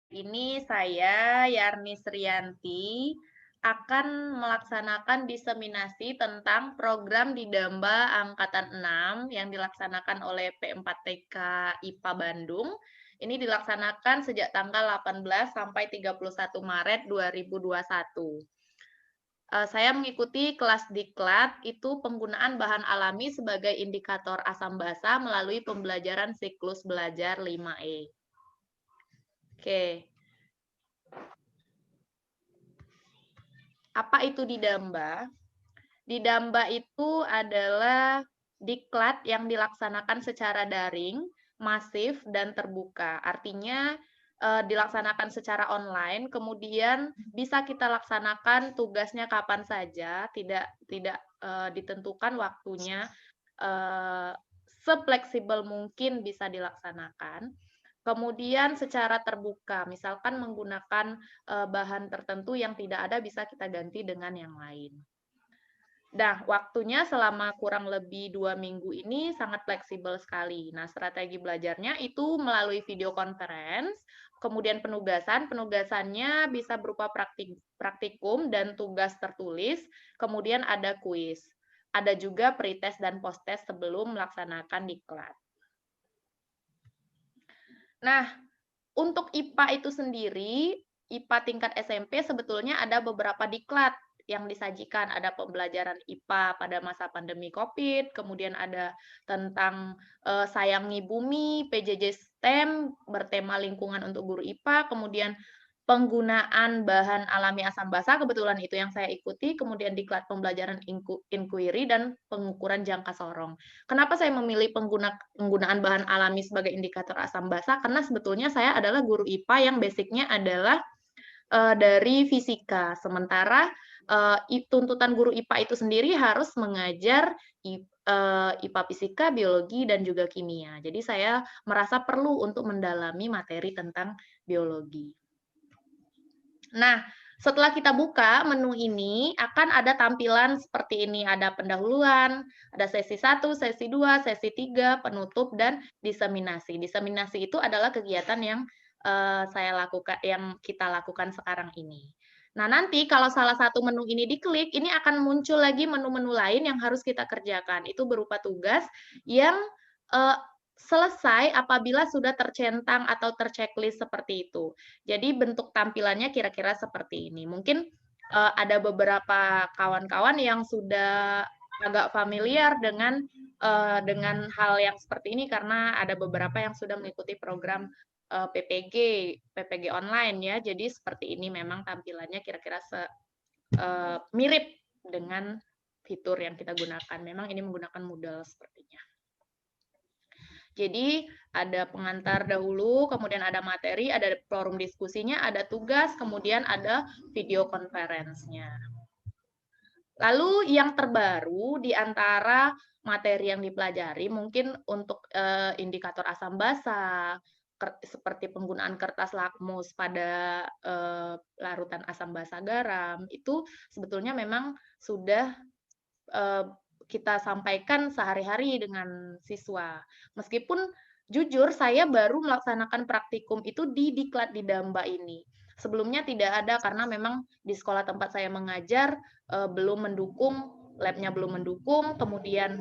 Ini saya, Yarni Srianti, akan melaksanakan diseminasi tentang program Didamba Angkatan 6 yang dilaksanakan oleh P4TK IPA Bandung. Ini dilaksanakan sejak tanggal 18 sampai 31 Maret 2021. Saya mengikuti kelas diklat, itu penggunaan bahan alami sebagai indikator asam basa melalui pembelajaran siklus belajar 5E. Oke. Apa itu Didamba? Didamba itu adalah diklat yang dilaksanakan secara daring, masif, dan terbuka. Artinya dilaksanakan secara online, kemudian bisa kita laksanakan tugasnya kapan saja, tidak ditentukan waktunya, sefleksibel mungkin bisa dilaksanakan. Kemudian secara terbuka, misalkan menggunakan bahan tertentu yang tidak ada bisa kita ganti dengan yang lain. Nah, waktunya selama kurang lebih 2 minggu ini sangat fleksibel sekali. Nah, strategi belajarnya itu melalui video conference, kemudian penugasannya bisa berupa praktikum dan tugas tertulis, kemudian ada kuis. Ada juga pretest dan posttest sebelum melaksanakan diklat. Nah, untuk IPA itu sendiri, IPA tingkat SMP sebetulnya ada beberapa diklat yang disajikan. Ada pembelajaran IPA pada masa pandemi COVID, kemudian ada tentang Sayangi Bumi, PJJ STEM, bertema lingkungan untuk guru IPA, kemudian penggunaan bahan alami asam basa, kebetulan itu yang saya ikuti, kemudian diklat pembelajaran inquiry, dan pengukuran jangka sorong. Kenapa saya memilih penggunaan bahan alami sebagai indikator asam basa? Karena sebetulnya saya adalah guru IPA yang basicnya adalah dari fisika, sementara tuntutan guru IPA itu sendiri harus mengajar IPA fisika, biologi, dan juga kimia. Jadi saya merasa perlu untuk mendalami materi tentang biologi. Nah, setelah kita buka menu ini, akan ada tampilan seperti ini. Ada pendahuluan, ada sesi 1, sesi 2, sesi 3, penutup, dan diseminasi. Diseminasi itu adalah kegiatan yang kita lakukan sekarang ini. Nah, nanti kalau salah satu menu ini diklik, ini akan muncul lagi menu-menu lain yang harus kita kerjakan. Itu berupa tugas yang selesai apabila sudah tercentang atau terchecklist seperti itu. Jadi bentuk tampilannya kira-kira seperti ini. Mungkin ada beberapa kawan-kawan yang sudah agak familiar dengan hal yang seperti ini karena ada beberapa yang sudah mengikuti program PPG online ya. Jadi seperti ini memang tampilannya kira-kira mirip dengan fitur yang kita gunakan. Memang ini menggunakan Moodle sepertinya. Jadi ada pengantar dahulu, kemudian ada materi, ada forum diskusinya, ada tugas, kemudian ada video conference-nya. Lalu yang terbaru di antara materi yang dipelajari mungkin untuk indikator asam basa, seperti penggunaan kertas lakmus pada larutan asam basa garam, itu sebetulnya memang sudah kita sampaikan sehari-hari dengan siswa. Meskipun jujur saya baru melaksanakan praktikum itu di diklat Didamba ini. Sebelumnya tidak ada karena memang di sekolah tempat saya mengajar belum mendukung, labnya belum mendukung, kemudian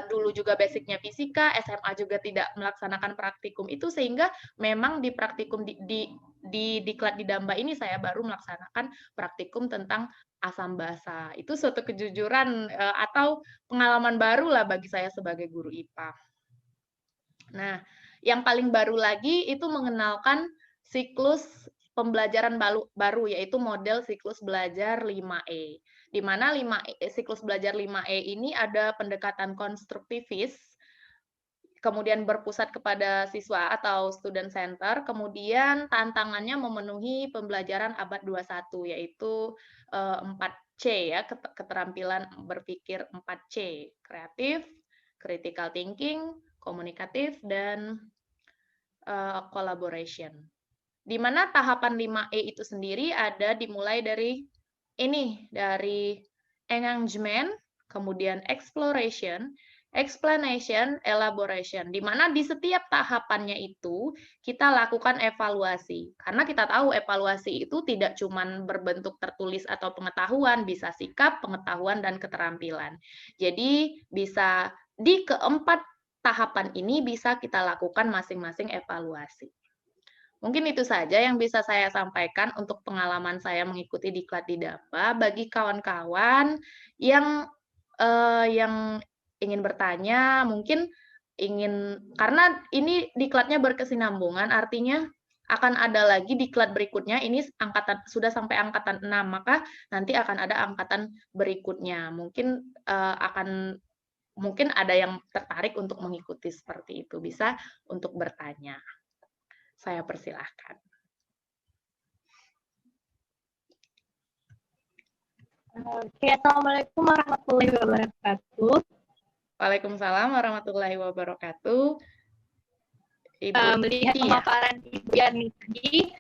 dulu juga basicnya fisika, SMA juga tidak melaksanakan praktikum itu, sehingga memang di praktikum di diklat Didamba ini saya baru melaksanakan praktikum tentang asam basa. Itu suatu kejujuran atau pengalaman baru lah bagi saya sebagai guru IPA. Nah, yang paling baru lagi itu mengenalkan siklus pembelajaran baru, yaitu model siklus belajar 5E. Di mana siklus belajar 5E ini ada pendekatan konstruktivis, kemudian berpusat kepada siswa atau student center, kemudian tantangannya memenuhi pembelajaran abad 21, yaitu 4C ya, keterampilan berpikir 4C, kreatif, critical thinking, komunikatif, dan collaboration. Di mana tahapan 5E itu sendiri ada dimulai dari engagement, kemudian exploration, explanation, elaboration, di mana di setiap tahapannya itu kita lakukan evaluasi. Karena kita tahu evaluasi itu tidak cuma berbentuk tertulis atau pengetahuan, bisa sikap, pengetahuan, dan keterampilan. Jadi bisa di keempat tahapan ini bisa kita lakukan masing-masing evaluasi. Mungkin itu saja yang bisa saya sampaikan untuk pengalaman saya mengikuti Diklat di Damba. Bagi kawan-kawan yang yang ingin bertanya, mungkin karena ini diklatnya berkesinambungan, artinya akan ada lagi diklat berikutnya, ini sudah sampai angkatan 6, maka nanti akan ada angkatan berikutnya. Mungkin ada yang tertarik untuk mengikuti seperti itu, bisa untuk bertanya. Saya persilahkan. Oke, Assalamualaikum warahmatullahi wabarakatuh. Waalaikumsalam warahmatullahi wabarakatuh. Melihat pemaparan Ibu Yani tadi,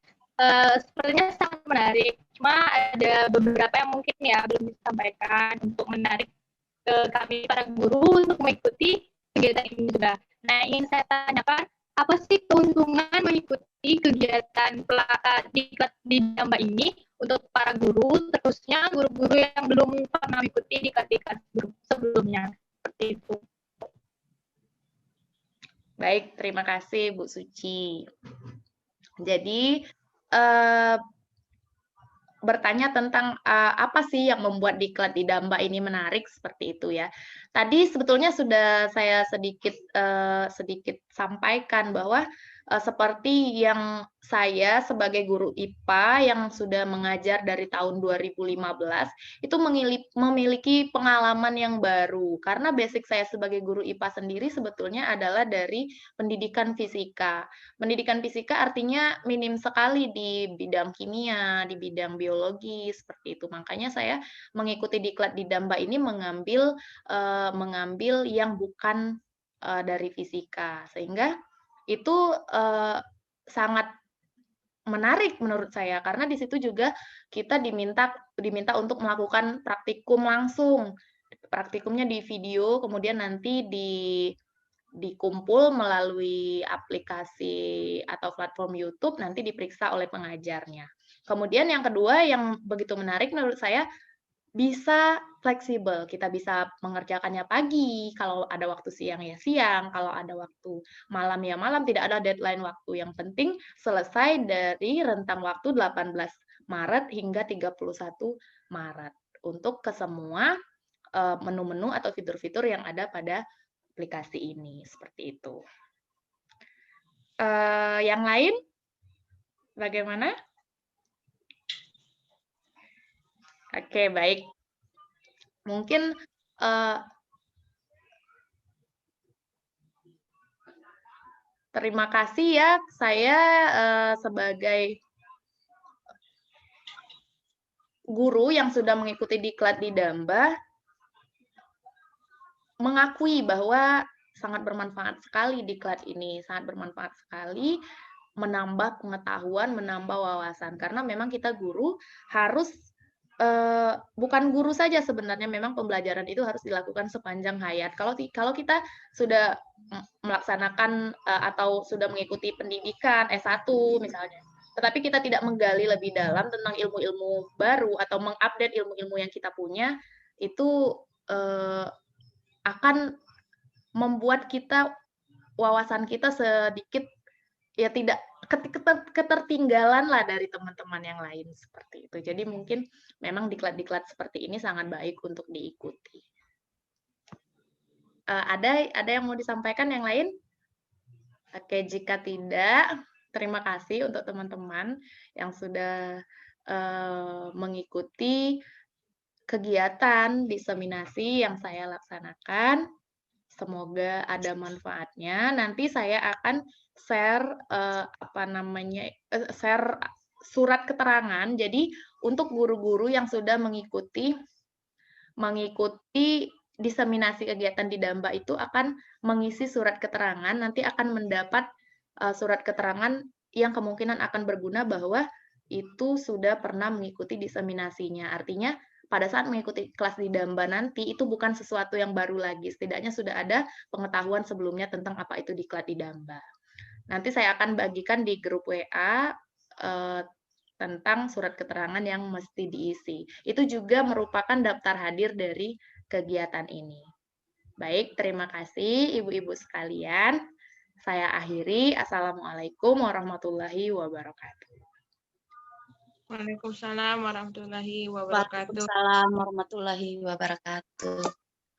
sepertinya sangat menarik. Cuma ada beberapa yang mungkin ya belum disampaikan untuk menarik kami para guru untuk mengikuti kegiatan ini juga. Nah, ingin saya tanyakan, apa sih keuntungan mengikuti kegiatan Diklat di Damba ini untuk para guru, terusnya guru-guru yang belum pernah mengikuti Diklat sebelumnya? Seperti itu. Baik, terima kasih Bu Suci. Jadi, bertanya tentang apa sih yang membuat Diklat di Damba ini menarik, seperti itu ya. Tadi sebetulnya sudah saya sedikit sampaikan bahwa seperti yang saya sebagai guru IPA yang sudah mengajar dari tahun 2015, itu memiliki pengalaman yang baru. Karena basic saya sebagai guru IPA sendiri sebetulnya adalah dari pendidikan fisika. Pendidikan fisika artinya minim sekali di bidang kimia, di bidang biologi, seperti itu. Makanya saya mengikuti Diklat di Damba ini mengambil yang bukan dari fisika, sehingga itu sangat menarik menurut saya, karena di situ juga kita diminta untuk melakukan praktikum langsung. Praktikumnya di video, kemudian nanti dikumpul melalui aplikasi atau platform YouTube, nanti diperiksa oleh pengajarnya. Kemudian yang kedua yang begitu menarik menurut saya, bisa fleksibel, kita bisa mengerjakannya pagi, kalau ada waktu siang ya siang, kalau ada waktu malam ya malam, tidak ada deadline waktu. Yang penting selesai dari rentang waktu 18 Maret hingga 31 Maret untuk ke semua menu-menu atau fitur-fitur yang ada pada aplikasi ini, seperti itu. Yang lain, bagaimana? Oke, baik. Mungkin terima kasih ya, saya sebagai guru yang sudah mengikuti Diklat di Damba, mengakui bahwa sangat bermanfaat sekali Diklat ini, sangat bermanfaat sekali, menambah pengetahuan, menambah wawasan. Karena memang kita guru harus bukan guru saja sebenarnya, memang pembelajaran itu harus dilakukan sepanjang hayat. Kalau kita sudah melaksanakan atau sudah mengikuti pendidikan S1 misalnya, tetapi kita tidak menggali lebih dalam tentang ilmu-ilmu baru atau mengupdate ilmu-ilmu yang kita punya, itu akan membuat wawasan kita sedikit ya tidak ketertinggalan lah dari teman-teman yang lain, seperti itu. Jadi mungkin memang diklat-diklat seperti ini sangat baik untuk diikuti. Ada yang mau disampaikan yang lain? Oke, jika tidak, terima kasih untuk teman-teman yang sudah mengikuti kegiatan diseminasi yang saya laksanakan. Semoga ada manfaatnya. Nanti saya akan share share surat keterangan. Jadi untuk guru-guru yang sudah mengikuti diseminasi kegiatan di Damba itu akan mengisi surat keterangan, nanti akan mendapat surat keterangan yang kemungkinan akan berguna bahwa itu sudah pernah mengikuti diseminasinya. Artinya pada saat mengikuti kelas di Damba nanti itu bukan sesuatu yang baru lagi. Setidaknya sudah ada pengetahuan sebelumnya tentang apa itu diklat di Damba. Nanti saya akan bagikan di grup WA tentang surat keterangan yang mesti diisi. Itu juga merupakan daftar hadir dari kegiatan ini. Baik, terima kasih ibu-ibu sekalian. Saya akhiri. Assalamualaikum warahmatullahi wabarakatuh. Waalaikumsalam warahmatullahi wabarakatuh. Waalaikumsalam warahmatullahi wabarakatuh.